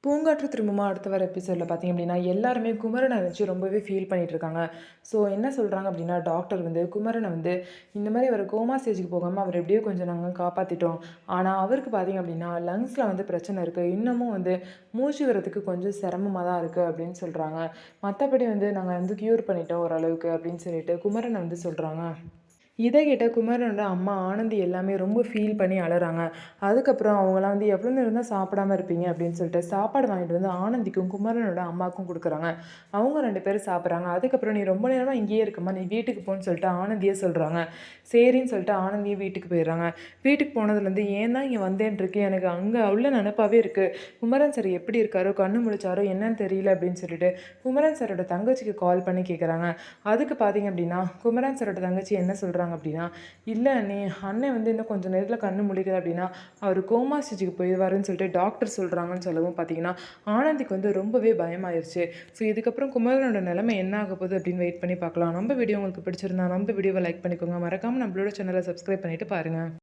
பூங்காற்று திரும்புமா அடுத்த வர எபிசோடில் பார்த்தீங்க அப்படின்னா எல்லாருமே குமரனை வச்சு ரொம்பவே ஃபீல் பண்ணிட்டு இருக்காங்க. ஸோ என்ன சொல்கிறாங்க அப்படின்னா டாக்டர் வந்து குமரனை வந்து இந்த மாதிரி அவர் கோமா ஸ்டேஜுக்கு போகாமல் அவர் எப்படியோ கொஞ்சம் நாங்கள் காப்பாற்றிட்டோம். ஆனால் அவருக்கு பார்த்தீங்க அப்படின்னா லங்ஸில் வந்து பிரச்சனை இருக்குது, இன்னமும் வந்து மூச்சு விடுறதுக்கு கொஞ்சம் சிரமமாக தான் இருக்குது அப்படின்னு சொல்கிறாங்க. மற்றபடி வந்து நாங்கள் வந்து க்யூர் பண்ணிட்டோம் ஓரளவுக்கு அப்படின்னு சொல்லிட்டு குமரனை வந்து சொல்கிறாங்க. இதை கேட்ட குமரனோட அம்மா ஆனந்தி எல்லாமே ரொம்ப ஃபீல் பண்ணி அழறாங்க. அதுக்கப்புறம் அவங்களாம் வந்து எவ்வளோ நேரம் தான் சாப்பிடாம இருப்பீங்க அப்படின்னு சொல்லிட்டு சாப்பாடு வாங்கிட்டு வந்து ஆனந்திக்கும் குமரனோட அம்மாவுக்கும் கொடுக்குறாங்க. அவங்க 2 பேரும் சாப்பிட்றாங்க. அதுக்கப்புறம் நீ ரொம்ப நேரமாக இங்கேயே இருக்கம்மா, நீ வீட்டுக்கு போன்னு சொல்லிட்டு ஆனந்தியே சொல்கிறாங்க. சரின்னு சொல்லிட்டு ஆனந்தியும் வீட்டுக்கு போயிடுறாங்க. வீட்டுக்கு போனதுலேருந்து ஏன் தான் இங்கே வந்தேன் இருக்கு, எனக்கு அங்கே உள்ள நினப்பாவே இருக்குது. குமரன் சார் எப்படி இருக்காரோ, கண்ணு முழிச்சாரோ என்னன்னு தெரியல அப்படின்னு சொல்லிட்டு குமரன் சாரோட தங்கச்சிக்கு கால் பண்ணி கேட்குறாங்க. அதுக்கு பார்த்தீங்க அப்படின்னா குமரன் சாரோட தங்கச்சி என்ன சொல்கிறாங்க அப்படின்னா, இல்லை நீ அண்ணன் வந்து இன்னும் கொஞ்சம் நேரத்தில் கண்ணு முழிக்குது அப்படின்னா அவர் கோமா ஸ்டேஜுக்கு போயிடுவாருன்னு சொல்லிட்டு டாக்டர் சொல்கிறாங்கன்னு சொல்லவும் பார்த்தீங்கன்னா ஆனந்திக்கு வந்து ரொம்பவே பயமாயிருச்சு. ஸோ இதுக்கப்புறம் குமரனோட நிலைமை என்ன ஆக போகுது அப்படின்னு வெயிட் பண்ணி பார்க்கலாம். நம்ம வீடியோ உங்களுக்கு பிடிச்சிருந்தா நம்ம வீடியோவை லைக் பண்ணிக்கோங்க. மறக்காமல் நம்மளோட சேனலை சப்ஸ்கிரைப் பண்ணிட்டு பாருங்கள்.